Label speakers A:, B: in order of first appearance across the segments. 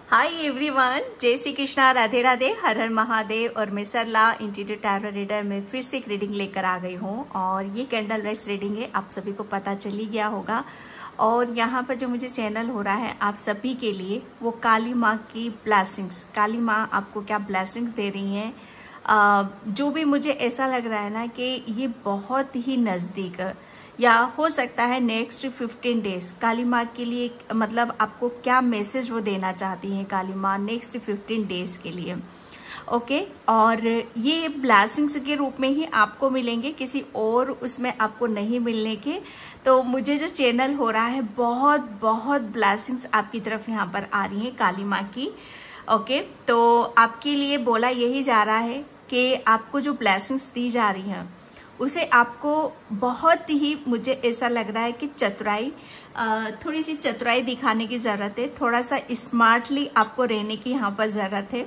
A: Hi everyone, जय श्री कृष्णा, राधे राधे, हर हर महादेव। और मैं सरला इंट्यूटिव टैरो रीडर में फिर से एक रीडिंग लेकर आ गई हूँ। और ये कैंडल वैक्स रीडिंग है, आप सभी को पता चल ही गया होगा। और यहाँ पर जो मुझे चैनल हो रहा है आप सभी के लिए, वो काली माँ की ब्लेसिंग्स, काली माँ आपको क्या ब्लेसिंग्स दे रही हैं, जो भी मुझे ऐसा लग रहा है ना कि ये बहुत ही नज़दीक, या हो सकता है नेक्स्ट 15 डेज काली माँ के लिए, मतलब आपको क्या मैसेज वो देना चाहती हैं काली माँ नेक्स्ट 15 डेज के लिए। ओके, और ये ब्लेसिंग्स के रूप में ही आपको मिलेंगे, किसी और उसमें आपको नहीं मिलने के। तो मुझे जो चैनल हो रहा है, बहुत बहुत ब्लेसिंग्स आपकी तरफ यहाँ पर आ रही हैं काली माँ की। ओके, तो आपके लिए बोला यही जा रहा है कि आपको जो ब्लेसिंग्स दी जा रही हैं उसे आपको बहुत ही, मुझे ऐसा लग रहा है कि चतुराई, थोड़ी सी चतुराई दिखाने की ज़रूरत है, थोड़ा सा स्मार्टली आपको रहने की यहाँ पर ज़रूरत है।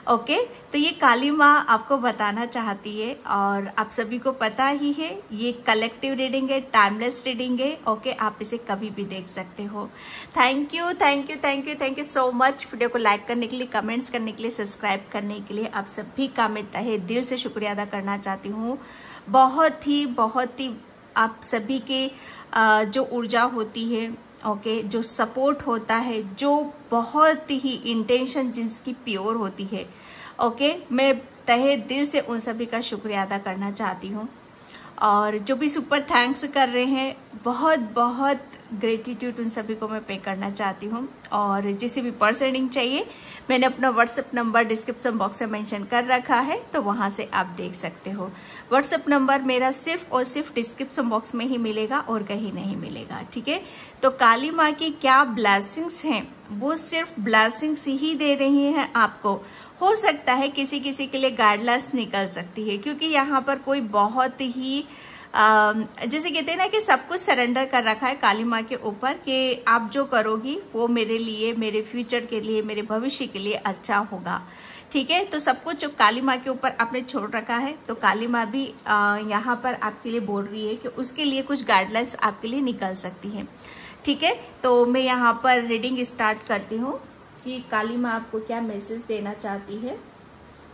A: ओके, तो ये काली माँ आपको बताना चाहती है, और आप सभी को पता ही है ये कलेक्टिव रीडिंग है, टाइमलेस रीडिंग है। ओके, आप इसे कभी भी देख सकते हो। Thank you thank you thank you thank you so much. Video को लाइक करने के लिए, कमेंट्स करने के लिए, सब्सक्राइब करने के लिए आप सभी का मैं तहे दिल से शुक्रिया अदा करना चाहती हूँ। बहुत ही आप सभी के जो ऊर्जा होती है, ओके, जो सपोर्ट होता है, जो बहुत ही इंटेंशन जिसकी प्योर होती है, ओके, मैं तहे दिल से उन सभी का शुक्रिया अदा करना चाहती हूँ। और जो भी सुपर थैंक्स कर रहे हैं, बहुत बहुत ग्रेटिट्यूड उन सभी को मैं पे करना चाहती हूँ। और जिसे भी पर्सनिंग चाहिए, मैंने अपना व्हाट्सएप नंबर डिस्क्रिप्शन बॉक्स में मेंशन कर रखा है, तो वहाँ से आप देख सकते हो। व्हाट्सएप नंबर मेरा सिर्फ और सिर्फ डिस्क्रिप्शन बॉक्स में ही मिलेगा और कहीं नहीं मिलेगा, ठीक है। तो काली माँ की क्या ब्लेसिंग्स हैं, वो सिर्फ ब्लेसिंग्स ही दे रही हैं आपको। हो सकता है किसी किसी के लिए गाइडलाइंस निकल सकती है, क्योंकि यहाँ पर कोई बहुत ही जैसे कहते हैं ना कि सब कुछ सरेंडर कर रखा है काली माँ के ऊपर, कि आप जो करोगी वो मेरे लिए, मेरे फ्यूचर के लिए, मेरे भविष्य के लिए अच्छा होगा, ठीक है। तो सब कुछ काली माँ के ऊपर आपने छोड़ रखा है। तो काली माँ भी यहाँ पर आपके लिए बोल रही है कि उसके लिए कुछ गाइडलाइंस आपके लिए निकल सकती हैं, ठीक है। तो मैं यहाँ पर रीडिंग स्टार्ट करती हूँ कि काली माँ आपको क्या मैसेज देना चाहती है।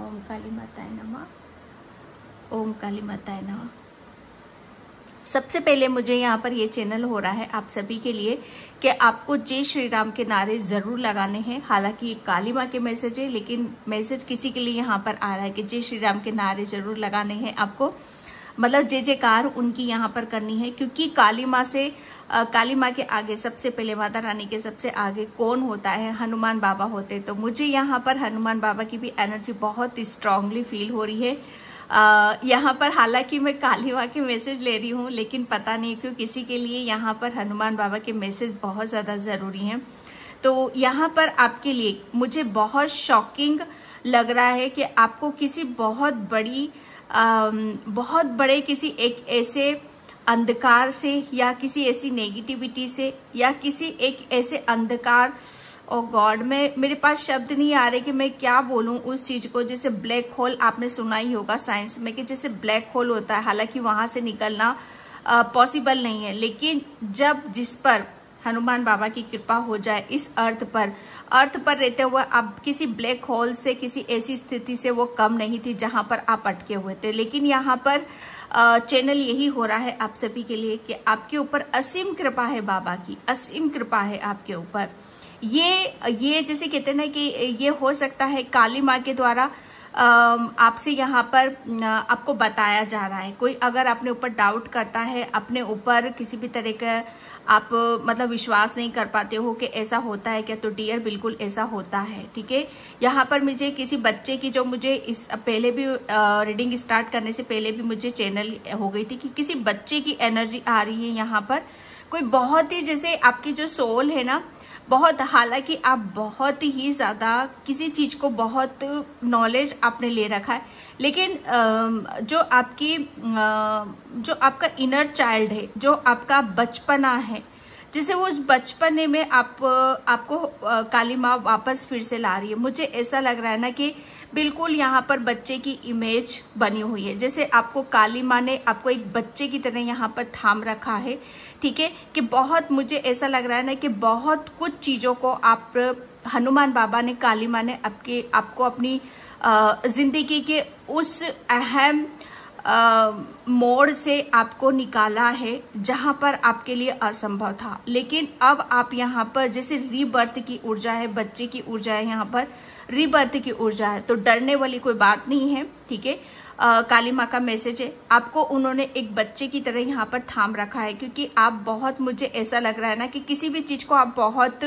A: ओम काली माताय नमः, ओम काली माताय नमः। सबसे पहले मुझे यहाँ पर ये चैनल हो रहा है आप सभी के लिए कि आपको जय श्री राम के नारे ज़रूर लगाने हैं। हालांकि ये काली माँ के मैसेज है, लेकिन मैसेज किसी के लिए यहाँ पर आ रहा है कि जय श्री राम के नारे ज़रूर लगाने हैं आपको, मतलब जय जयकार उनकी यहाँ पर करनी है। क्योंकि काली माँ से, काली माँ के आगे सबसे पहले, माता रानी के सबसे आगे कौन होता है, हनुमान बाबा होते। तो मुझे यहाँ पर हनुमान बाबा की भी एनर्जी बहुत स्ट्रांगली फील हो रही है यहाँ पर। हालांकि मैं काली माँ के मैसेज ले रही हूँ, लेकिन पता नहीं क्यों किसी के लिए यहाँ पर हनुमान बाबा के मैसेज बहुत ज़्यादा ज़रूरी हैं। तो यहाँ पर आपके लिए मुझे बहुत शॉकिंग लग रहा है कि आपको किसी बहुत बड़े किसी एक ऐसे अंधकार से, या किसी ऐसी नेगेटिविटी से, या किसी एक ऐसे अंधकार, ओ गॉड, मेरे पास शब्द नहीं आ रहे कि मैं क्या बोलूं उस चीज़ को। जैसे ब्लैक होल आपने सुना ही होगा साइंस में, कि जैसे ब्लैक होल होता है, हालांकि वहां से निकलना पॉसिबल नहीं है, लेकिन जब जिस पर हनुमान बाबा की कृपा हो जाए इस अर्थ पर रहते हुए, अब किसी ब्लैक होल से, किसी ऐसी स्थिति से वो कम नहीं थी जहां पर आप अटके हुए थे। लेकिन यहाँ पर चैनल यही हो रहा है आप सभी के लिए कि आपके ऊपर असीम कृपा है, बाबा की असीम कृपा है आपके ऊपर। ये जैसे कहते हैं ना कि ये हो सकता है काली माँ के द्वारा आपसे यहाँ पर आपको बताया जा रहा है। कोई अगर अपने ऊपर डाउट करता है, अपने ऊपर किसी भी तरह का आप मतलब विश्वास नहीं कर पाते हो कि ऐसा होता है क्या, तो डियर बिल्कुल ऐसा होता है, ठीक है। यहाँ पर मुझे किसी बच्चे की, जो मुझे इस पहले भी रीडिंग स्टार्ट करने से पहले भी मुझे चैनल हो गई थी कि किसी बच्चे की एनर्जी आ रही है यहाँ पर। कोई बहुत ही, जैसे आपकी जो सोल है ना, बहुत, हालांकि आप बहुत ही ज़्यादा किसी चीज़ को बहुत नॉलेज आपने ले रखा है, लेकिन जो आपका इनर चाइल्ड है, जो आपका बचपना है, जैसे वो उस बचपने में आपको काली माँ वापस फिर से ला रही है। मुझे ऐसा लग रहा है ना कि बिल्कुल यहाँ पर बच्चे की इमेज बनी हुई है, जैसे आपको काली माँ ने आपको एक बच्चे की तरह यहाँ पर थाम रखा है, ठीक है। कि बहुत, मुझे ऐसा लग रहा है ना कि बहुत कुछ चीज़ों को आप हनुमान बाबा ने, काली माँ ने आपको अपनी जिंदगी के उस अहम मोड़ से आपको निकाला है जहां पर आपके लिए असंभव था। लेकिन अब आप यहाँ पर जैसे रीबर्थ की ऊर्जा है, बच्चे की ऊर्जा है, यहाँ पर रीबर्थ की ऊर्जा है, तो डरने वाली कोई बात नहीं है। ठीक है, काली माँ का मैसेज है आपको, उन्होंने एक बच्चे की तरह यहाँ पर थाम रखा है, क्योंकि आप बहुत, मुझे ऐसा लग रहा है ना कि किसी भी चीज को आप बहुत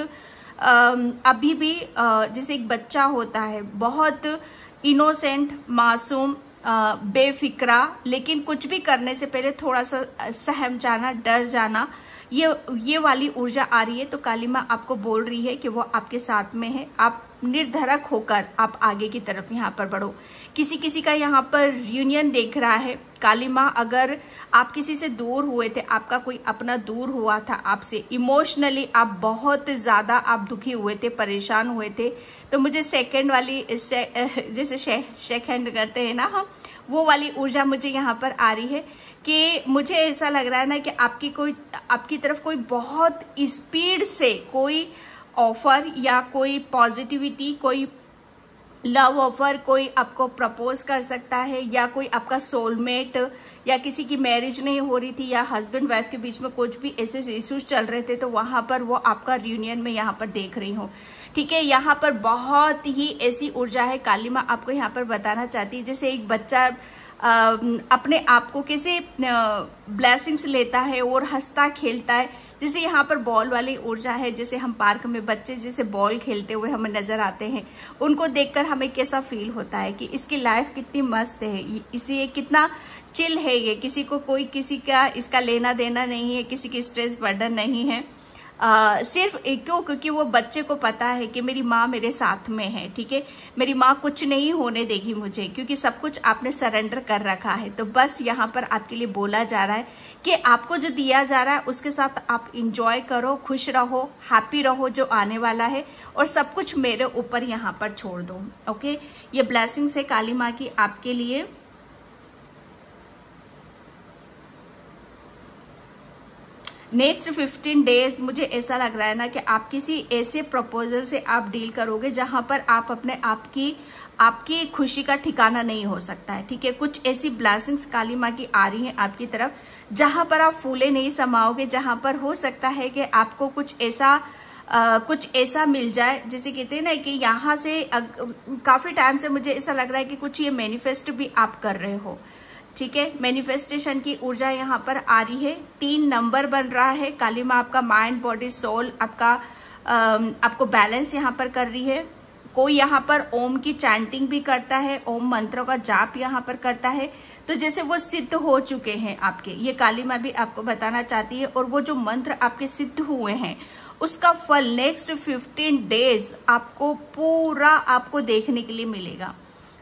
A: अभी भी जैसे एक बच्चा होता है, बहुत इनोसेंट, मासूम, बेफिक्रा, लेकिन कुछ भी करने से पहले थोड़ा सा सहम जाना, डर जाना, ये वाली ऊर्जा आ रही है। तो काली माँ आपको बोल रही है कि वो आपके साथ में है, आप निर्धड़क होकर आप आगे की तरफ यहाँ पर बढ़ो। किसी का यहाँ पर रियूनियन देख रहा है। काली माँ, अगर आप किसी से दूर हुए थे, आपका कोई अपना दूर हुआ था आपसे, इमोशनली आप बहुत ज़्यादा आप दुखी हुए थे, परेशान हुए थे, तो मुझे सेकंड वाली जैसे शेक हैंड करते हैं ना हम, वो वाली ऊर्जा मुझे यहाँ पर आ रही है कि मुझे ऐसा लग रहा है ना कि आपकी तरफ कोई बहुत स्पीड से कोई ऑफर या कोई पॉजिटिविटी, कोई लव ऑफर, कोई आपको प्रपोज कर सकता है, या कोई आपका सोलमेट, या किसी की मैरिज नहीं हो रही थी, या हस्बैंड वाइफ के बीच में कुछ भी ऐसे इश्यूज चल रहे थे, तो वहां पर वो आपका रियूनियन में यहाँ पर देख रही हूँ। ठीक है, यहाँ पर बहुत ही ऐसी ऊर्जा है। काली माँ आपको यहाँ पर बताना चाहती है जैसे एक बच्चा अपने आप को कैसे ब्लेसिंग्स लेता है और हंसता खेलता है, जैसे यहाँ पर बॉल वाली ऊर्जा है। जैसे हम पार्क में बच्चे जैसे बॉल खेलते हुए हमें नजर आते हैं, उनको देखकर हमें कैसा फील होता है कि इसकी लाइफ कितनी मस्त है, इसे कितना चिल है, ये किसी को कोई किसी का इसका लेना देना नहीं है, किसी की स्ट्रेस बर्डन नहीं है। सिर्फ क्योंकि वो बच्चे को पता है कि मेरी माँ मेरे साथ में है। ठीक है, मेरी माँ कुछ नहीं होने देगी मुझे, क्योंकि सब कुछ आपने सरेंडर कर रखा है। तो बस यहाँ पर आपके लिए बोला जा रहा है कि आपको जो दिया जा रहा है उसके साथ आप इंजॉय करो, खुश रहो, हैप्पी रहो जो आने वाला है, और सब कुछ मेरे ऊपर यहाँ पर छोड़ दो। ओके, ये ब्लेसिंग्स है काली माँ की आपके लिए। नेक्स्ट 15 डेज मुझे ऐसा लग रहा है ना कि आप किसी ऐसे प्रपोजल से आप डील करोगे जहां पर आप अपने आपकी खुशी का ठिकाना नहीं हो सकता है। ठीक है, कुछ ऐसी ब्लेसिंग्स काली माँ की आ रही हैं आपकी तरफ जहां पर आप फूले नहीं समाओगे, जहां पर हो सकता है कि आपको कुछ ऐसा मिल जाए, जैसे कहते हैं ना कि यहाँ से काफी टाइम से मुझे ऐसा लग रहा है कि कुछ ये मैनिफेस्ट भी आप कर रहे हो। ठीक है, मैनिफेस्टेशन की ऊर्जा यहाँ पर आ रही है। 3 नंबर बन रहा है। काली माँ आपका माइंड, बॉडी, सोल आपको बैलेंस यहाँ पर कर रही है। कोई यहाँ पर ओम की चैंटिंग भी करता है, ओम मंत्रों का जाप यहाँ पर करता है, तो जैसे वो सिद्ध हो चुके हैं आपके, ये काली माँ भी आपको बताना चाहती है। और वो जो मंत्र आपके सिद्ध हुए हैं उसका फल नेक्स्ट 15 डेज आपको पूरा आपको देखने के लिए मिलेगा।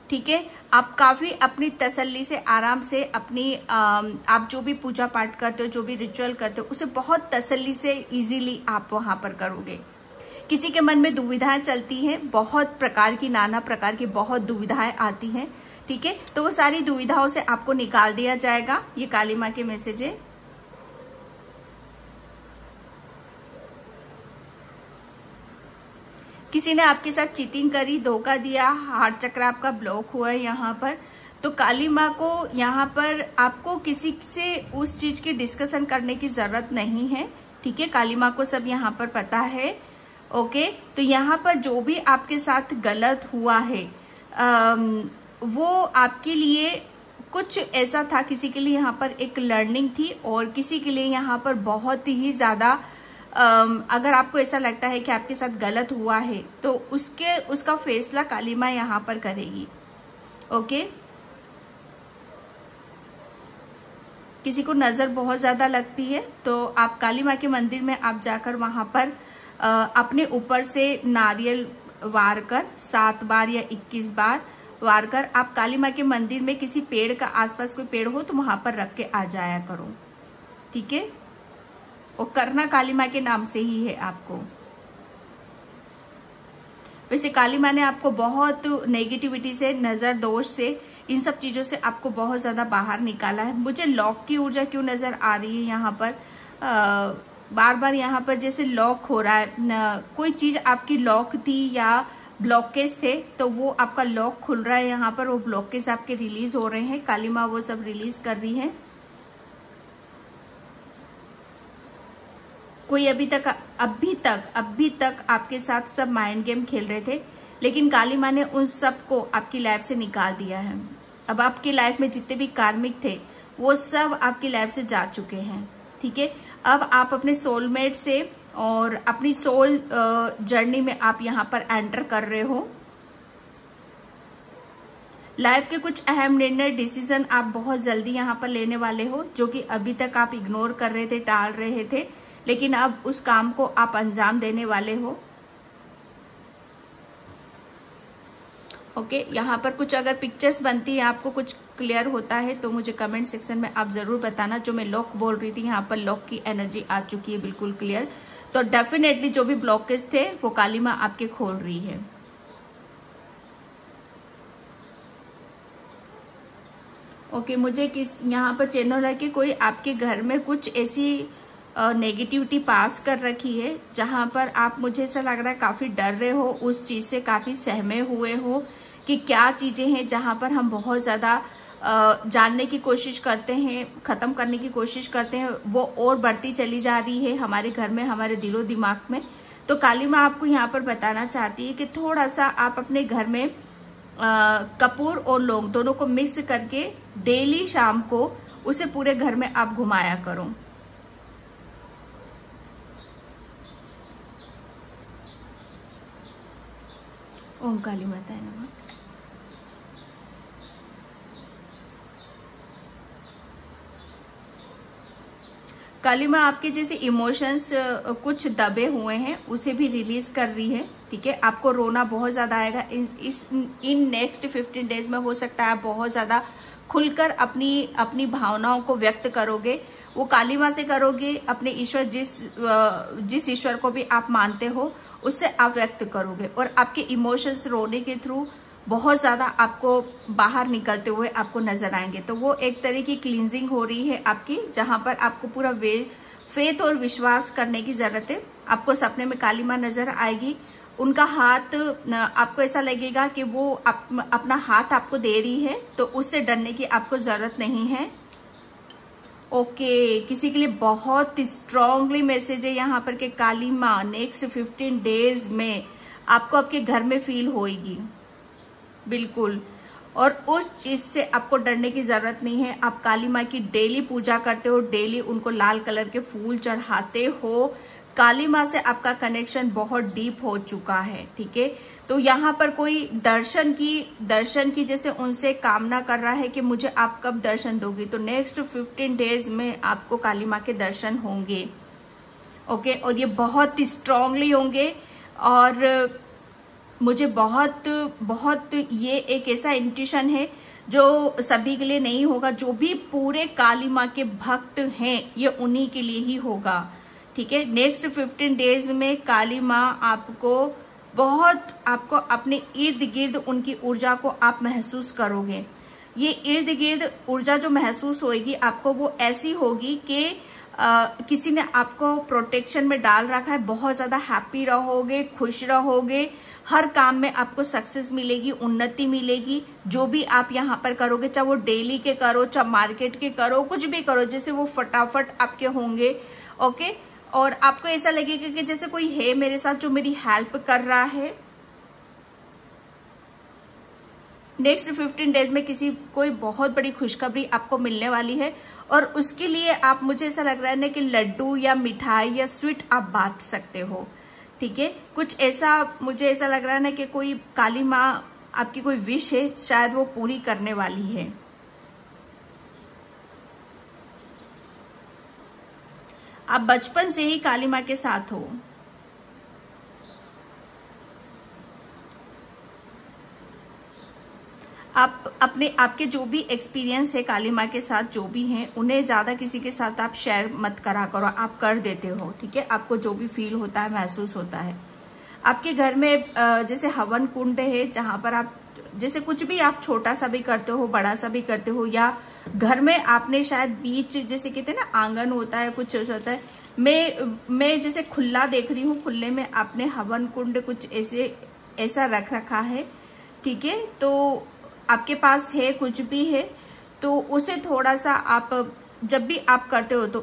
A: ठीक है, आप काफी अपनी तसल्ली से, आराम से अपनी आप जो भी पूजा पाठ करते हो, जो भी रिचुअल करते हो, उसे बहुत तसल्ली से इजीली आप वहां पर करोगे। किसी के मन में दुविधाएं चलती हैं, बहुत प्रकार की, नाना प्रकार की बहुत दुविधाएं आती हैं। ठीक है, तो वो सारी दुविधाओं से आपको निकाल दिया जाएगा। ये काली माँ के मैसेज है। किसी ने आपके साथ चीटिंग करी, धोखा दिया, हार्ट चक्र आपका ब्लॉक हुआ है यहाँ पर, तो काली माँ को यहाँ पर आपको किसी से उस चीज की डिस्कशन करने की जरूरत नहीं है। ठीक है, काली माँ को सब यहाँ पर पता है। ओके, तो यहाँ पर जो भी आपके साथ गलत हुआ है वो आपके लिए कुछ ऐसा था, किसी के लिए यहाँ पर एक लर्निंग थी, और किसी के लिए यहाँ पर बहुत ही ज्यादा अगर आपको ऐसा लगता है कि आपके साथ गलत हुआ है तो उसका फैसला काली माँ यहाँ पर करेगी। ओके, किसी को नजर बहुत ज्यादा लगती है तो आप काली माँ के मंदिर में आप जाकर वहां पर अपने ऊपर से नारियल वार कर 7 बार या 21 बार वार कर आप काली माँ के मंदिर में किसी पेड़ का, आसपास कोई पेड़ हो तो वहां पर रख के आ जाया करो। ठीक है, और करना काली माँ के नाम से ही है आपको। वैसे काली माँ ने आपको बहुत नेगेटिविटी से, नजर दोष से, इन सब चीजों से आपको बहुत ज्यादा बाहर निकाला है। मुझे लॉक की ऊर्जा क्यों नजर आ रही है यहाँ पर, बार बार यहाँ पर जैसे लॉक हो रहा है, कोई चीज आपकी लॉक थी या ब्लॉकेज थे तो वो आपका लॉक खुल रहा है, यहाँ पर वो ब्लॉकेज आपके रिलीज हो रहे हैं, काली माँ वो सब रिलीज कर रही है। कोई अभी तक आपके साथ सब माइंड गेम खेल रहे थे, लेकिन काली माँ ने उन सब को आपकी लाइफ से निकाल दिया है। अब आपकी लाइफ में जितने भी कार्मिक थे वो सब आपकी लाइफ से जा चुके हैं, ठीक है। अब आप अपने सोलमेट से और अपनी सोल जर्नी में आप यहाँ पर एंटर कर रहे हो। लाइफ के कुछ अहम निर्णय, डिसीजन आप बहुत जल्दी यहाँ पर लेने वाले हो, जो कि अभी तक आप इग्नोर कर रहे थे, टाल रहे थे, लेकिन अब उस काम को आप अंजाम देने वाले हो। ओके, यहाँ पर कुछ अगर पिक्चर्स बनती है, आपको कुछ क्लियर होता है तो मुझे कमेंट सेक्शन में आप जरूर बताना। जो मैं लॉक बोल रही थी, यहाँ पर लॉक की एनर्जी आ चुकी है बिल्कुल क्लियर। तो डेफिनेटली जो भी ब्लॉकेज थे वो काली माँ आपके खोल रही है। ओके, मुझे यहाँ पर चैनल है कि कोई आपके घर में कुछ ऐसी नेगेटिविटी पास कर रखी है, जहाँ पर आप, मुझे ऐसा लग रहा है, काफ़ी डर रहे हो उस चीज़ से, काफ़ी सहमे हुए हो कि क्या चीज़ें हैं जहाँ पर हम बहुत ज़्यादा जानने की कोशिश करते हैं, ख़त्म करने की कोशिश करते हैं, वो और बढ़ती चली जा रही है हमारे घर में, हमारे दिलो दिमाग में। तो काली माँ आपको यहाँ पर बताना चाहती है कि थोड़ा सा आप अपने घर में कपूर और लौंग दोनों को मिक्स करके डेली शाम को उसे पूरे घर में आप घुमाया करो। ओम काली माता नमः। काली माँ आपके जैसे इमोशंस कुछ दबे हुए हैं उसे भी रिलीज कर रही है, ठीक है। आपको रोना बहुत ज़्यादा आएगा इन नेक्स्ट 15 डेज में। हो सकता है आप बहुत ज़्यादा खुलकर अपनी भावनाओं को व्यक्त करोगे, वो काली माँ से करोगे, अपने ईश्वर जिस ईश्वर को भी आप मानते हो उससे आप व्यक्त करोगे, और आपके इमोशंस रोने के थ्रू बहुत ज़्यादा आपको बाहर निकलते हुए आपको नजर आएंगे। तो वो एक तरह की क्लींजिंग हो रही है आपकी, जहाँ पर आपको पूरा फेथ और विश्वास करने की ज़रूरत है। आपको सपने में काली माँ नजर आएगी, उनका हाथ, आपको ऐसा लगेगा कि वो अपना हाथ आपको दे रही है, तो उससे डरने की आपको ज़रूरत नहीं है। ओके, किसी के लिए बहुत स्ट्रांगली मैसेज है यहाँ पर कि काली माँ नेक्स्ट 15 डेज में आपको आपके घर में फील होएगी, बिल्कुल। और उस चीज से आपको डरने की जरूरत नहीं है। आप काली माँ की डेली पूजा करते हो, डेली उनको लाल कलर के फूल चढ़ाते हो। काली माँ से आपका कनेक्शन बहुत डीप हो चुका है, ठीक है। तो यहाँ पर कोई दर्शन की जैसे उनसे कामना कर रहा है कि मुझे आप कब दर्शन दोगी, तो नेक्स्ट 15 डेज में आपको काली माँ के दर्शन होंगे, ओके। और ये बहुत स्ट्रांगली होंगे, और मुझे बहुत ये एक ऐसा इंट्यूशन है जो सभी के लिए नहीं होगा। जो भी पूरे काली माँ के भक्त हैं ये उन्हीं के लिए ही होगा, ठीक है। नेक्स्ट 15 डेज में काली माँ आपको अपने इर्द गिर्द उनकी ऊर्जा को आप महसूस करोगे। ये इर्द गिर्द ऊर्जा जो महसूस होगी आपको, वो ऐसी होगी कि किसी ने आपको प्रोटेक्शन में डाल रखा है। बहुत ज्यादा हैप्पी रहोगे, खुश रहोगे, हर काम में आपको सक्सेस मिलेगी, उन्नति मिलेगी। जो भी आप यहाँ पर करोगे, चाहे वो डेली के करो, चाहे मार्केट के करो, कुछ भी करो, जैसे वो फटाफट आपके होंगे, ओके। और आपको ऐसा लगेगा कि जैसे कोई है मेरे साथ जो मेरी हेल्प कर रहा है। नेक्स्ट 15 डेज में कोई बहुत बड़ी खुशखबरी आपको मिलने वाली है, और उसके लिए आप, मुझे ऐसा लग रहा है ना कि लड्डू या मिठाई या स्वीट आप बांट सकते हो, ठीक है। कुछ ऐसा मुझे ऐसा लग रहा है ना कि कोई काली माँ आपकी कोई विश है, शायद वो पूरी करने वाली है। आप बचपन से ही काली माँ के साथ हो। आपके जो भी एक्सपीरियंस है काली माँ के साथ, जो भी हैं, उन्हें ज्यादा किसी के साथ आप शेयर मत करा करो। आप कर देते हो, ठीक है। आपको जो भी फील होता है, महसूस होता है। आपके घर में जैसे हवन कुंड है, जहां पर आप जैसे कुछ भी आप छोटा सा भी करते हो, बड़ा सा भी करते हो, या घर में आपने शायद बीच, जैसे कहते हैं ना आंगन होता है, कुछ होता है, मैं जैसे खुला देख रही हूँ, खुले में आपने हवन कुंड कुछ ऐसा रख रखा है, ठीक है। तो आपके पास है, कुछ भी है तो उसे थोड़ा सा आप जब भी आप करते हो तो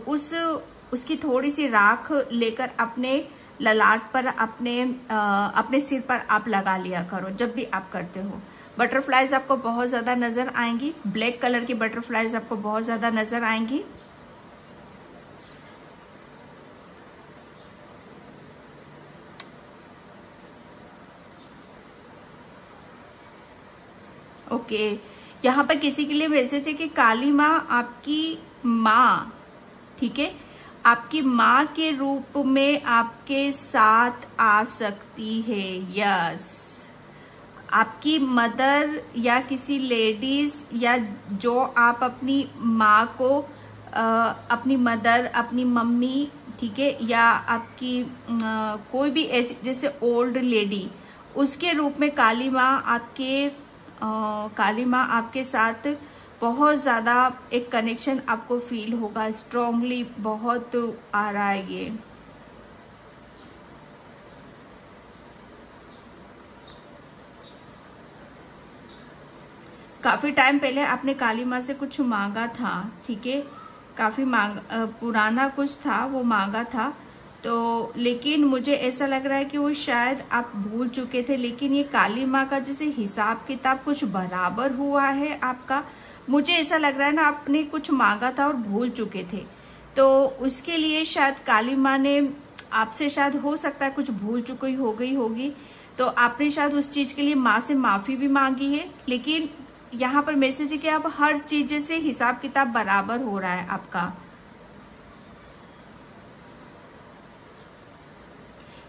A: उसकी थोड़ी सी राख लेकर अपने ललाट पर, अपने सिर पर आप लगा लिया करो जब भी आप करते हो। बटरफ्लाइज आपको बहुत ज़्यादा नज़र आएंगी, ब्लैक कलर की बटरफ्लाइज आपको बहुत ज़्यादा नज़र आएंगी। ओके, यहाँ पर किसी के लिए मैसेज है कि काली माँ आपकी माँ, ठीक है, आपकी माँ के रूप में आपके साथ आ सकती है। यस, आपकी मदर या किसी लेडीज, या जो आप अपनी माँ को अपनी मदर, अपनी मम्मी, ठीक है, या आपकी कोई भी ऐसी जैसे ओल्ड लेडी, उसके रूप में काली माँ आपके साथ बहुत ज़्यादा एक कनेक्शन आपको फील होगा, स्ट्रांगली बहुत आ रहा है ये। काफ़ी टाइम पहले आपने काली माँ से कुछ मांगा था, ठीक है, काफ़ी पुराना कुछ था वो मांगा था, तो लेकिन मुझे ऐसा लग रहा है कि वो शायद आप भूल चुके थे। लेकिन ये काली माँ का जैसे हिसाब किताब कुछ बराबर हुआ है आपका, मुझे ऐसा लग रहा है ना, आपने कुछ मांगा था और भूल चुके थे, तो उसके लिए शायद काली माँ ने आपसे, शायद हो सकता है कुछ भूल चुकी हो गई होगी, तो आपने शायद उस चीज़ के लिए माँ से माफ़ी भी मांगी है। लेकिन यहाँ पर मैसेज है कि आप हर चीज़ से हिसाब किताब बराबर हो रहा है आपका।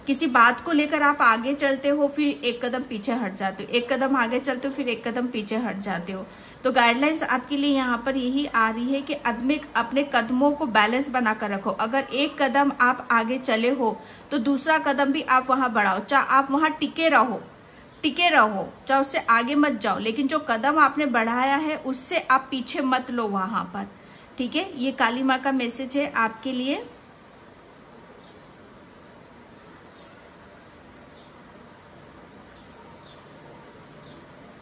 A: किसी बात को लेकर आप आगे चलते हो, फिर एक कदम पीछे हट जाते हो, एक कदम आगे चलते हो, फिर एक कदम पीछे हट जाते हो। तो गाइडलाइंस आपके लिए यहाँ पर यही आ रही है कि अपने कदमों को बैलेंस बना कर रखो। अगर एक कदम आप आगे चले हो तो दूसरा कदम भी आप वहाँ बढ़ाओ, चाहे आप वहाँ टिके रहो, चाहे उससे आगे मत जाओ, लेकिन जो कदम आपने बढ़ाया है उससे आप पीछे मत लो वहाँ पर, ठीक है। ये काली माँ का मैसेज है आपके लिए।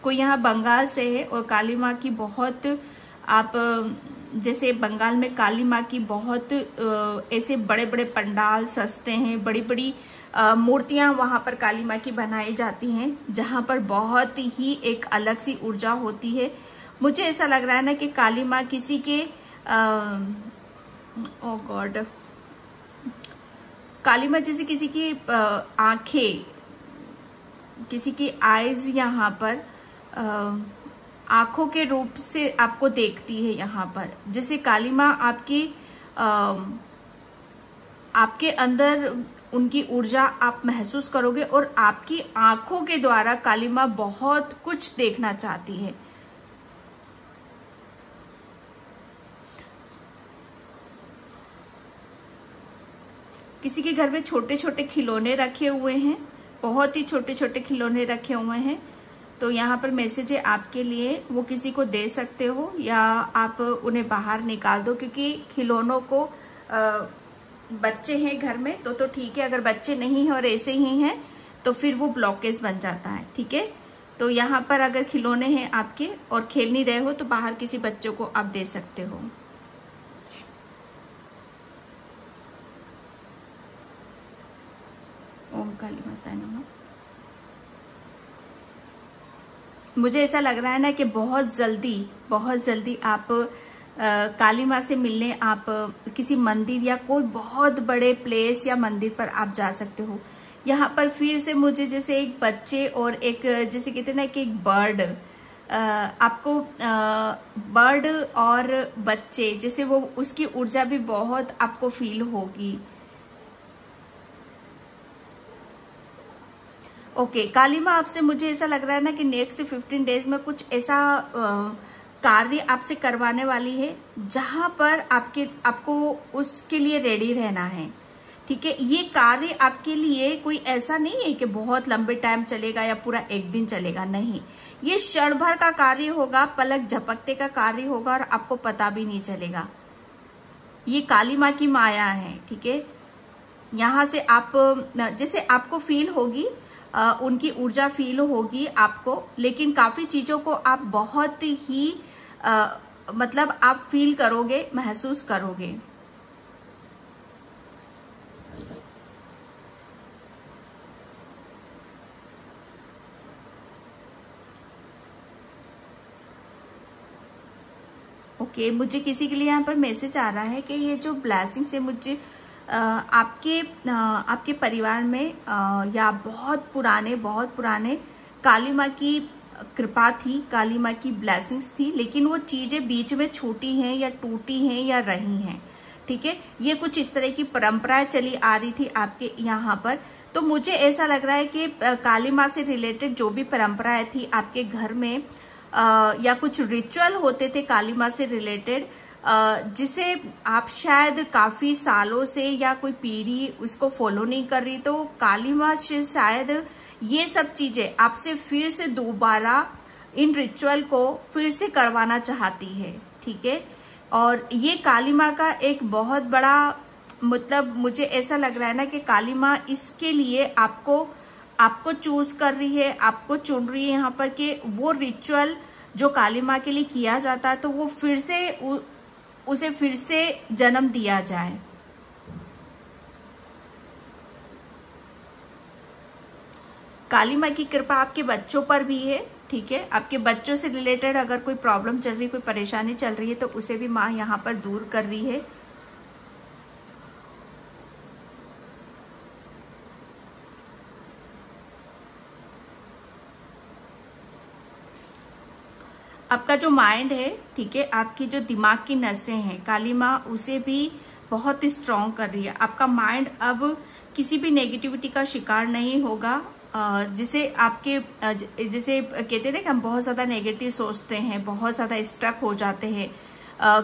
A: कोई यहाँ बंगाल से है और काली माँ की बहुत, आप जैसे बंगाल में काली माँ की बहुत ऐसे बड़े बड़े पंडाल सजते हैं, बड़ी बड़ी मूर्तियाँ वहाँ पर काली माँ की बनाई जाती हैं, जहाँ पर बहुत ही एक अलग सी ऊर्जा होती है। मुझे ऐसा लग रहा है ना कि काली माँ किसी के ओ गॉड, काली माँ जैसे किसी की आंखें, किसी की आईज यहाँ पर आंखों के रूप से आपको देखती है यहाँ पर। जैसे काली माँ आपके अंदर उनकी ऊर्जा आप महसूस करोगे और आपकी आंखों के द्वारा काली माँ बहुत कुछ देखना चाहती है। किसी के घर में छोटे छोटे खिलौने रखे हुए हैं, बहुत ही छोटे छोटे खिलौने रखे हुए हैं, तो यहाँ पर मैसेज है आपके लिए, वो किसी को दे सकते हो या आप उन्हें बाहर निकाल दो, क्योंकि खिलौनों को बच्चे हैं घर में तो ठीक है, अगर बच्चे नहीं हैं और ऐसे ही हैं तो फिर वो ब्लॉकेज बन जाता है, ठीक है। तो यहाँ पर अगर खिलौने हैं आपके और खेल नहीं रहे हो तो बाहर किसी बच्चों को आप दे सकते हो। ओम काली माता नमः। मुझे ऐसा लग रहा है ना कि बहुत जल्दी आप काली माँ से मिलने आप किसी मंदिर या कोई बहुत बड़े प्लेस या मंदिर पर आप जा सकते हो। यहाँ पर फिर से मुझे जैसे एक बच्चे और एक, जैसे कहते हैं ना कि एक बर्ड, आपको बर्ड और बच्चे जैसे वो उसकी ऊर्जा भी बहुत आपको फील होगी। ओके, काली माँ आपसे मुझे ऐसा लग रहा है ना कि नेक्स्ट 15 डेज में कुछ ऐसा कार्य आपसे करवाने वाली है जहां पर आपको उसके लिए रेडी रहना है, ठीक है। ये कार्य आपके लिए कोई ऐसा नहीं है कि बहुत लंबे टाइम चलेगा या पूरा एक दिन चलेगा, नहीं, ये क्षण भर का कार्य होगा, पलक झपकते का कार्य होगा और आपको पता भी नहीं चलेगा। ये काली माँ की माया है, ठीक है। यहाँ से आप जैसे आपको फील होगी, उनकी ऊर्जा फील होगी आपको, लेकिन काफ़ी चीज़ों को आप बहुत ही मतलब आप फील करोगे, महसूस करोगे। ओके, मुझे किसी के लिए यहाँ पर मैसेज आ रहा है कि ये जो ब्लेसिंग्स है मुझे आपके परिवार में या बहुत पुराने काली माँ की कृपा थी, काली माँ की ब्लेसिंग्स थी, लेकिन वो चीज़ें बीच में छूटी हैं या टूटी हैं या रही हैं, ठीक है। ये कुछ इस तरह की परंपराएं चली आ रही थी आपके यहाँ पर। तो मुझे ऐसा लग रहा है कि काली माँ से रिलेटेड जो भी परंपराएं थी आपके घर में या कुछ रिचुअल होते थे काली माँ से रिलेटेड, जिसे आप शायद काफ़ी सालों से या कोई पीढ़ी उसको फॉलो नहीं कर रही, तो काली माँ से शायद ये सब चीज़ें आपसे फिर से दोबारा इन रिचुअल को फिर से करवाना चाहती है, ठीक है। और ये काली माँ का एक बहुत बड़ा मतलब मुझे ऐसा लग रहा है ना कि काली माँ इसके लिए आपको चूज कर रही है, आपको चुन रही है यहाँ पर कि वो रिचुअल जो काली माँ के लिए किया जाता है तो वो फिर से उसे फिर से जन्म दिया जाए। काली माँ की कृपा आपके बच्चों पर भी है, ठीक है। आपके बच्चों से रिलेटेड अगर कोई प्रॉब्लम चल रही है, कोई परेशानी चल रही है, तो उसे भी माँ यहाँ पर दूर कर रही है। आपका जो माइंड है, ठीक है, आपकी जो दिमाग की नसें हैं, काली माँ उसे भी बहुत स्ट्रॉन्ग कर रही है। आपका माइंड अब किसी भी नेगेटिविटी का शिकार नहीं होगा, जिसे आपके जैसे कहते हैं ना कि हम बहुत ज़्यादा नेगेटिव सोचते हैं, बहुत ज़्यादा स्ट्रक हो जाते हैं,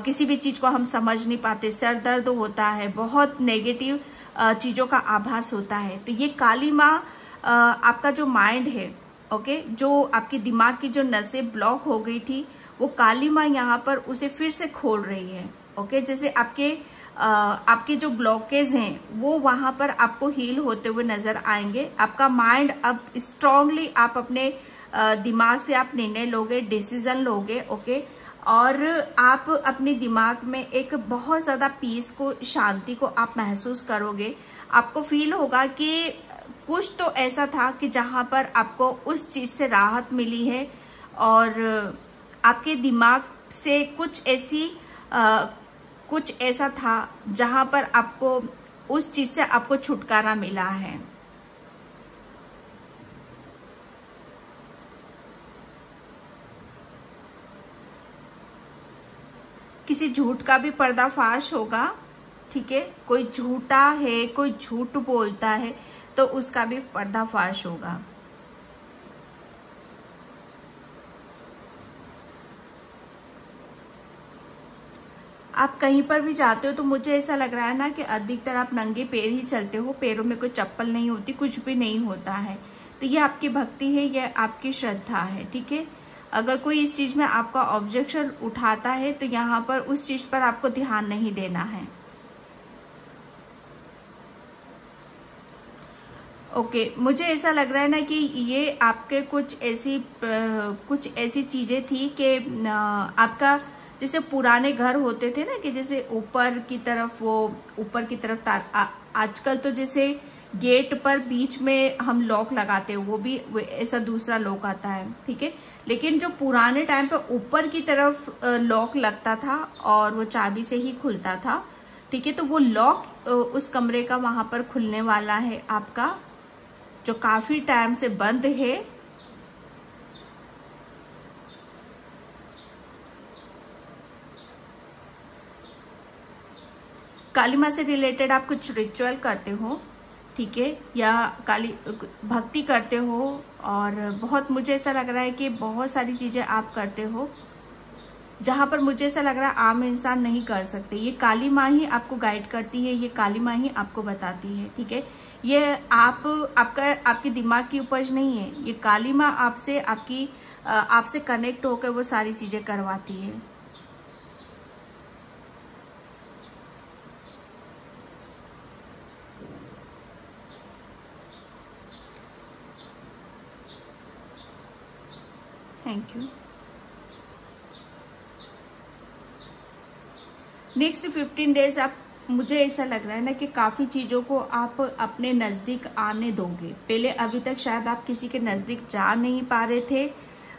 A: किसी भी चीज़ को हम समझ नहीं पाते, सर दर्द होता है, बहुत नेगेटिव चीज़ों का आभास होता है। तो ये काली माँ आपका जो माइंड है, ओके, जो आपकी दिमाग की जो नसें ब्लॉक हो गई थी, वो काली माँ यहाँ पर उसे फिर से खोल रही है, ओके। जैसे आपके जो ब्लॉकेज हैं वो वहाँ पर आपको हील होते हुए नजर आएंगे। आपका माइंड अब स्ट्रांगली आप अपने दिमाग से आप निर्णय लोगे, डिसीजन लोगे, ओके। और आप अपने दिमाग में एक बहुत ज़्यादा पीस को, शांति को आप महसूस करोगे। आपको फील होगा कि कुछ तो ऐसा था कि जहाँ पर आपको उस चीज़ से राहत मिली है, और आपके दिमाग से कुछ ऐसा था जहाँ पर आपको उस चीज़ से आपको छुटकारा मिला है। किसी झूठ का भी पर्दाफाश होगा, ठीक है। कोई झूठा है, कोई झूठ बोलता है, तो उसका भी पर्दाफाश होगा। आप कहीं पर भी जाते हो तो मुझे ऐसा लग रहा है ना कि अधिकतर आप नंगे पैर ही चलते हो, पैरों में कोई चप्पल नहीं होती, कुछ भी नहीं होता है। तो ये आपकी भक्ति है, ये आपकी श्रद्धा है, ठीक है। अगर कोई इस चीज़ में आपका ऑब्जेक्शन उठाता है तो यहाँ पर उस चीज़ पर आपको ध्यान नहीं देना है, ओके। मुझे ऐसा लग रहा है ना कि ये आपके कुछ ऐसी चीज़ें थी कि आपका जैसे पुराने घर होते थे ना कि जैसे ऊपर की तरफ आजकल तो जैसे गेट पर बीच में हम लॉक लगाते हैं, वो भी ऐसा दूसरा लॉक आता है, ठीक है। लेकिन जो पुराने टाइम पे ऊपर की तरफ लॉक लगता था और वो चाबी से ही खुलता था, ठीक है। तो वो लॉक उस कमरे का वहाँ पर खुलने वाला है आपका, जो काफ़ी टाइम से बंद है। काली माँ से रिलेटेड आप कुछ रिचुअल करते हो, ठीक है, या काली भक्ति करते हो, और बहुत मुझे ऐसा लग रहा है कि बहुत सारी चीज़ें आप करते हो जहाँ पर मुझे ऐसा लग रहा है आम इंसान नहीं कर सकते। ये काली माँ ही आपको गाइड करती है, ये काली माँ ही आपको बताती है, ठीक है। ये आपके दिमाग की उपज नहीं है, ये काली माँ आपसे कनेक्ट होकर वो सारी चीज़ें करवाती है। Thank you. नेक्स्ट 15 डेज आप, मुझे ऐसा लग रहा है ना कि काफ़ी चीज़ों को आप अपने नज़दीक आने दोगे। पहले अभी तक शायद आप किसी के नज़दीक जा नहीं पा रहे थे,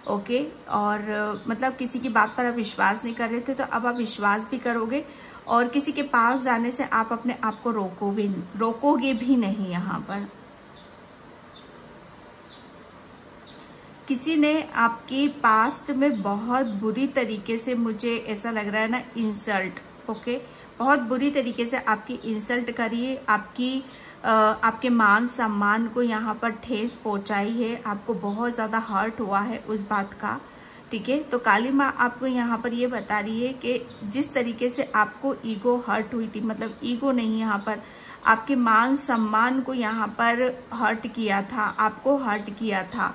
A: ओके, और मतलब किसी की बात पर आप विश्वास नहीं कर रहे थे, तो अब आप विश्वास भी करोगे और किसी के पास जाने से आप अपने आप को रोकोगे भी नहीं। यहाँ पर किसी ने आपकी पास्ट में बहुत बुरी तरीके से, मुझे ऐसा लग रहा है ना, इंसल्ट, ओके, बहुत बुरी तरीके से आपकी इंसल्ट करी है, आपके मान सम्मान को यहाँ पर ठेस पहुँचाई है, आपको बहुत ज़्यादा हर्ट हुआ है उस बात का, ठीक है। तो काली माँ आपको यहाँ पर ये बता रही है कि जिस तरीके से आपको ईगो हर्ट हुई थी, मतलब ईगो नहीं, यहाँ पर आपके मान सम्मान को यहाँ पर हर्ट किया था, आपको हर्ट किया था,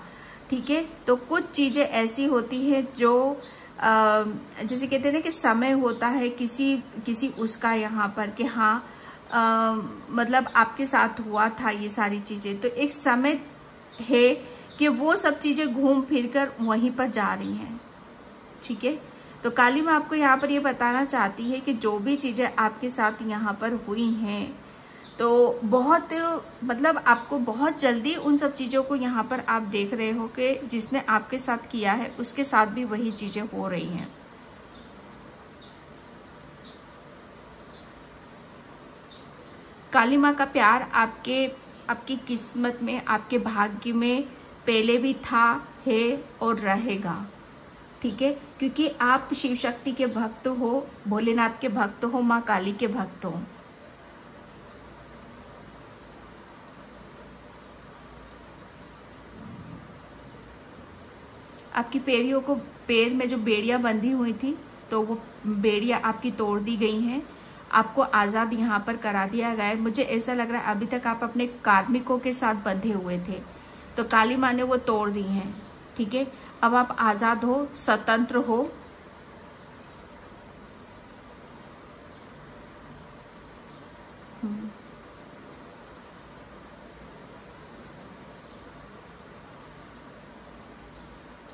A: ठीक है। तो कुछ चीज़ें ऐसी होती हैं जो जैसे कहते हैं ना कि समय होता है किसी उसका यहाँ पर कि हाँ मतलब आपके साथ हुआ था ये सारी चीज़ें, तो एक समय है कि वो सब चीज़ें घूम फिर कर वहीं पर जा रही हैं, ठीक है। तो काली माँ आपको यहाँ पर ये बताना चाहती है कि जो भी चीज़ें आपके साथ यहाँ पर हुई हैं, तो बहुत मतलब आपको बहुत जल्दी उन सब चीज़ों को यहाँ पर आप देख रहे हो कि जिसने आपके साथ किया है उसके साथ भी वही चीज़ें हो रही हैं। काली माँ का प्यार आपकी किस्मत में, आपके भाग्य में पहले भी था, है और रहेगा, ठीक है, क्योंकि आप शिव शक्ति के भक्त हो, भोलेनाथ के भक्त हो, माँ काली के भक्त हो। आपकी पैर में जो बेड़ियां बंधी हुई थी, तो वो बेड़ियां आपकी तोड़ दी गई हैं, आपको आज़ाद यहाँ पर करा दिया गया है। मुझे ऐसा लग रहा है अभी तक आप अपने कार्मिकों के साथ बंधे हुए थे, तो काली माँ ने वो तोड़ दी हैं, ठीक है। अब आप आज़ाद हो, स्वतंत्र हो।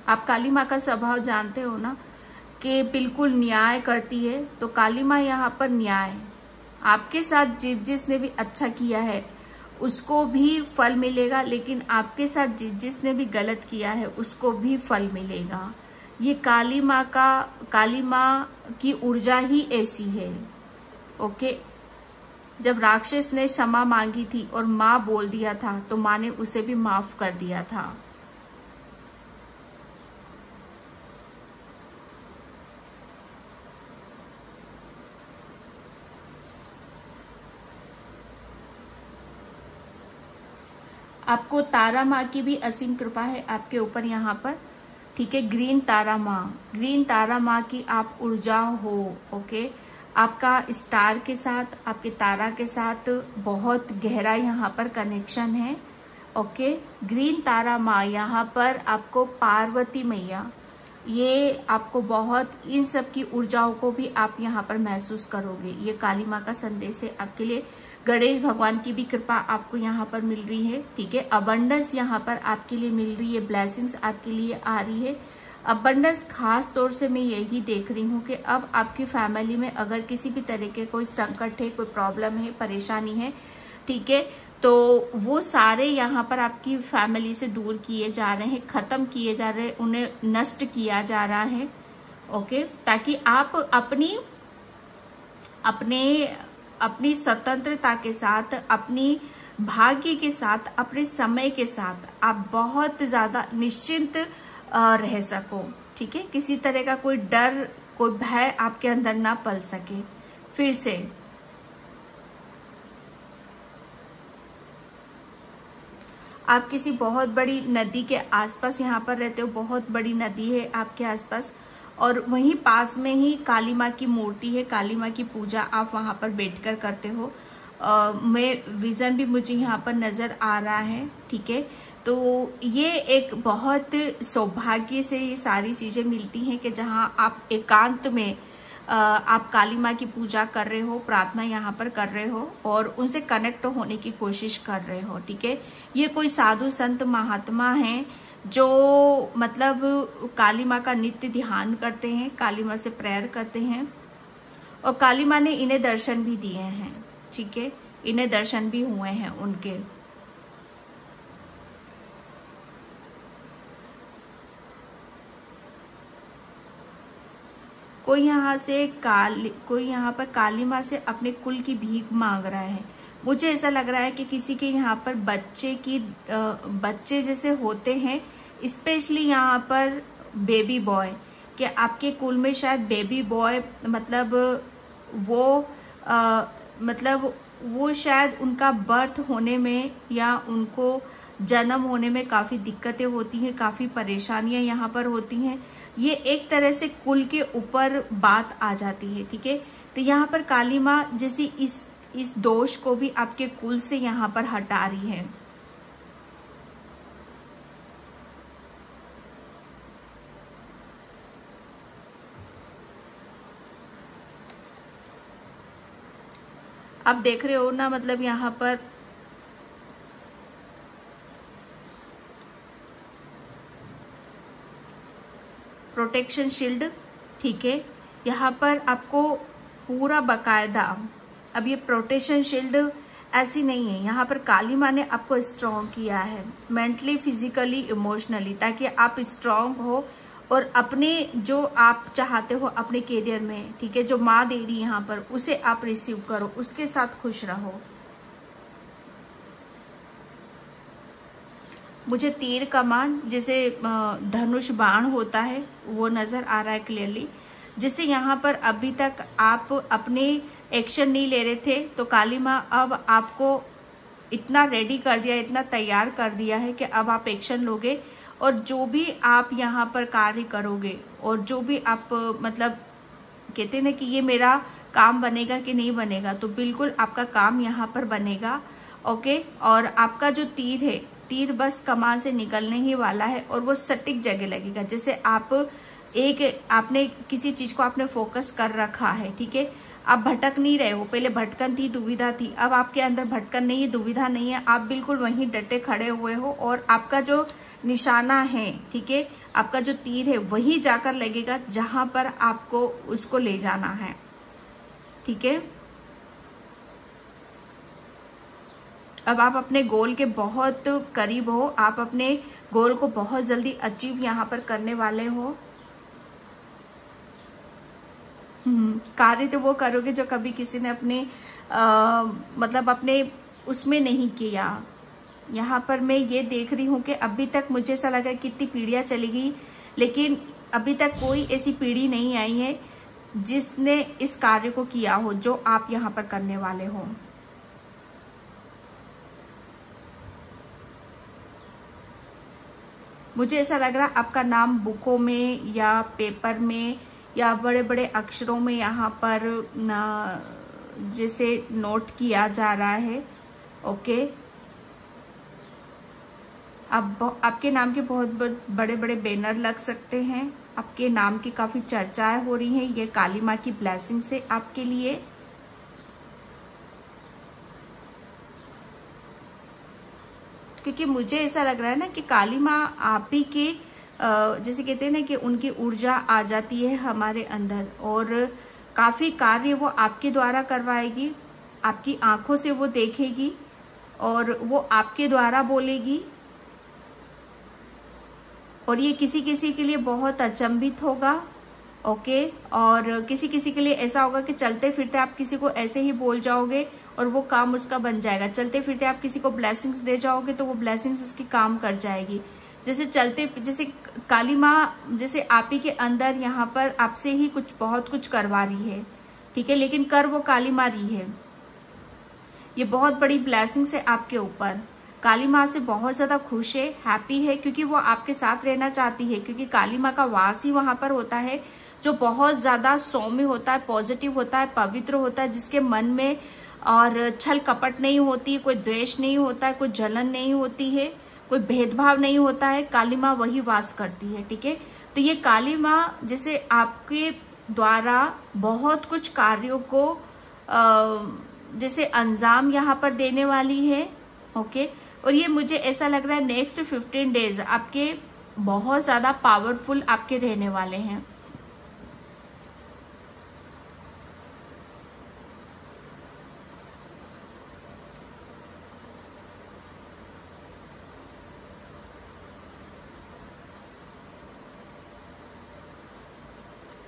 A: आप काली माँ का स्वभाव जानते हो ना कि बिल्कुल न्याय करती है, तो काली माँ यहाँ पर न्याय, आपके साथ जिसने भी अच्छा किया है उसको भी फल मिलेगा, लेकिन आपके साथ जिसने भी गलत किया है उसको भी फल मिलेगा। ये काली माँ की ऊर्जा ही ऐसी है, ओके। जब राक्षस ने क्षमा मांगी थी और माँ बोल दिया था, तो माँ ने उसे भी माफ कर दिया था। आपको तारा माँ की भी असीम कृपा है आपके ऊपर यहाँ पर, ठीक है। ग्रीन तारा माँ की आप ऊर्जा हो, ओके। आपका स्टार के साथ, आपके तारा के साथ बहुत गहरा यहाँ पर कनेक्शन है, ओके। ग्रीन तारा माँ यहाँ पर आपको पार्वती मैया, ये आपको बहुत, इन सब की ऊर्जाओं को भी आप यहाँ पर महसूस करोगे। ये काली माँ का संदेश है आपके लिए। गणेश भगवान की भी कृपा आपको यहाँ पर मिल रही है, ठीक है। अबंडेंस यहाँ पर आपके लिए मिल रही है, ब्लेसिंग्स आपके लिए आ रही है। अबंडेंस खास तौर से मैं यही देख रही हूँ कि अब आपकी फैमिली में अगर किसी भी तरह के कोई संकट है, कोई प्रॉब्लम है, परेशानी है, ठीक है, तो वो सारे यहाँ पर आपकी फैमिली से दूर किए जा रहे हैं, ख़त्म किए जा रहे हैं, उन्हें नष्ट किया जा रहा है, ओके। ताकि आप अपनी स्वतंत्रता के साथ, अपनी भाग्य के साथ, अपने समय के साथ आप बहुत ज़्यादा निश्चिंत रह सको, ठीक है। किसी तरह का कोई डर, कोई भय आपके अंदर ना पल सके फिर से। आप किसी बहुत बड़ी नदी के आसपास यहाँ पर रहते हो, बहुत बड़ी नदी है आपके आसपास, और वहीं पास में ही काली माँ की मूर्ति है, काली माँ की पूजा आप वहाँ पर बैठकर करते हो। मैं विज़न भी मुझे यहाँ पर नज़र आ रहा है, ठीक है। तो ये एक बहुत सौभाग्य से ये सारी चीज़ें मिलती हैं कि जहाँ आप एकांत में आप काली माँ की पूजा कर रहे हो, प्रार्थना यहाँ पर कर रहे हो और उनसे कनेक्ट होने की कोशिश कर रहे हो, ठीक है। ये कोई साधु संत महात्मा हैं जो मतलब काली माँ का नित्य ध्यान करते हैं, काली माँ से प्रेयर करते हैं, और काली माँ ने इन्हें दर्शन भी दिए हैं, ठीक है, इन्हें दर्शन भी हुए हैं उनके। कोई यहाँ पर काली माँ से अपने कुल की भीख मांग रहा है। मुझे ऐसा लग रहा है कि किसी के यहाँ पर बच्चे जैसे होते हैं, स्पेशली यहाँ पर बेबी बॉय, कि आपके कुल में शायद बेबी बॉय मतलब वो शायद उनका बर्थ होने में या उनको जन्म होने में काफ़ी दिक्कतें होती हैं, काफ़ी परेशानियां यहाँ पर होती हैं। ये एक तरह से कुल के ऊपर बात आ जाती है, ठीक है। तो यहाँ पर काली माँ जैसी इस दोष को भी आपके कुल से यहाँ पर हटा रही है। आप देख रहे हो ना, मतलब यहाँ पर प्रोटेक्शन शील्ड, ठीक है। यहाँ पर आपको पूरा बकायदा, अब ये प्रोटेक्शन शील्ड ऐसी नहीं है, यहाँ पर काली माँ ने आपको स्ट्रॉन्ग किया है मेंटली, फिजिकली, इमोशनली, ताकि आप स्ट्रॉन्ग हो और अपने जो आप चाहते हो अपने करियर में, ठीक है, जो माँ दे रही है यहाँ पर, उसे आप रिसीव करो, उसके साथ खुश रहो। मुझे तीर कमान जैसे धनुष बाण होता है वो नज़र आ रहा है क्लियरली, जिससे यहाँ पर अभी तक आप अपने एक्शन नहीं ले रहे थे, तो काली माँ अब आपको इतना रेडी कर दिया, इतना तैयार कर दिया है कि अब आप एक्शन लोगे, और जो भी आप यहाँ पर कार्य करोगे और जो भी आप मतलब कहते हैं ना कि ये मेरा काम बनेगा कि नहीं बनेगा, तो बिल्कुल आपका काम यहाँ पर बनेगा, ओके। और आपका जो तीर है, तीर बस कमान से निकलने ही वाला है और वो सटीक जगह लगेगा। जैसे आपने किसी चीज को आपने फोकस कर रखा है, ठीक है, आप भटक नहीं रहे हो। पहले भटकन थी, दुविधा थी, अब आपके अंदर भटकन नहीं है, दुविधा नहीं है, आप बिल्कुल वहीं डटे खड़े हुए हो, और आपका जो निशाना है, ठीक है, आपका जो तीर है वही जाकर लगेगा जहां पर आपको उसको ले जाना है, ठीक है। अब आप अपने गोल के बहुत करीब हो, आप अपने गोल को बहुत जल्दी अचीव यहाँ पर करने वाले हो। कार्य तो वो करोगे जो कभी किसी ने अपने मतलब अपने उसमें नहीं किया। यहाँ पर मैं ये देख रही हूँ कि अभी तक मुझे ऐसा लगा कितनी पीढ़ियाँ चली गई, लेकिन अभी तक कोई ऐसी पीढ़ी नहीं आई है जिसने इस कार्य को किया हो जो आप यहाँ पर करने वाले हो। मुझे ऐसा लग रहा है आपका नाम बुकों में या पेपर में या बड़े बड़े अक्षरों में यहाँ पर जैसे नोट किया जा रहा है, ओके। अब आपके नाम के बहुत बड़े बड़े बैनर लग सकते हैं, आपके नाम की काफ़ी चर्चाएं हो रही हैं, ये काली माँ की ब्लेसिंग से आपके लिए। क्योंकि मुझे ऐसा लग रहा है ना कि काली माँ आप ही के जैसे कहते हैं ना कि उनकी ऊर्जा आ जाती है हमारे अंदर, और काफ़ी कार्य वो आपके द्वारा करवाएगी, आपकी आंखों से वो देखेगी और वो आपके द्वारा बोलेगी, और ये किसी किसी के लिए बहुत अचंभित होगा, ओके। और किसी किसी के लिए ऐसा होगा कि चलते फिरते आप किसी को ऐसे ही बोल जाओगे और वो काम उसका बन जाएगा। चलते फिरते आप किसी को ब्लेसिंग्स दे जाओगे तो वो ब्लेसिंग्स उसकी काम कर जाएगी। जैसे काली माँ जैसे आप ही के अंदर यहाँ पर आपसे ही बहुत कुछ करवा रही है, ठीक है, लेकिन कर वो काली माँ रही है। ये बहुत बड़ी ब्लेसिंग्स है आपके ऊपर। काली माँ से बहुत ज़्यादा खुश है, हैप्पी है, क्योंकि वो आपके साथ रहना चाहती है। क्योंकि काली माँ का वास ही वहाँ पर होता है जो बहुत ज़्यादा सौम्य होता है, पॉजिटिव होता है, पवित्र होता है, जिसके मन में और छल कपट नहीं होती, कोई द्वेष नहीं होता है, कोई जलन नहीं होती है, कोई भेदभाव नहीं होता है। काली माँ वही वास करती है, ठीक है। तो ये काली माँ जैसे आपके द्वारा बहुत कुछ कार्यों को जैसे अंजाम यहाँ पर देने वाली है, ओके। और ये मुझे ऐसा लग रहा है नेक्स्ट 15 डेज आपके बहुत ज़्यादा पावरफुल आपके रहने वाले हैं।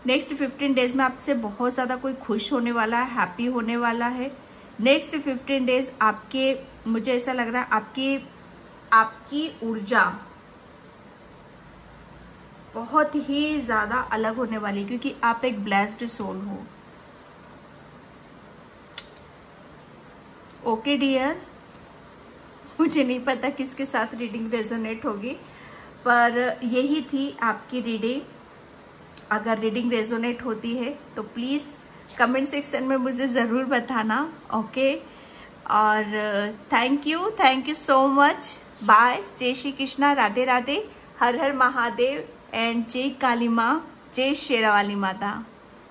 A: नेक्स्ट 15 डेज में आपसे बहुत ज़्यादा कोई खुश होने वाला है, हैप्पी होने वाला है। नेक्स्ट 15 डेज आपके, मुझे ऐसा लग रहा है आपकी ऊर्जा बहुत ही ज़्यादा अलग होने वाली, क्योंकि आप एक ब्लेस्ड सोल हो। ओके डियर, मुझे नहीं पता किसके साथ रीडिंग रेजोनेट होगी, पर यही थी आपकी रीडिंग। अगर रीडिंग रेजोनेट होती है तो प्लीज़ कमेंट सेक्शन में मुझे ज़रूर बताना। ओके, और thank you so much. Bye, जय श्री कृष्णा, राधे राधे, हर हर महादेव एंड जय काली माँ, जय शेरावाली माता,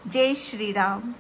A: जय श्री राम।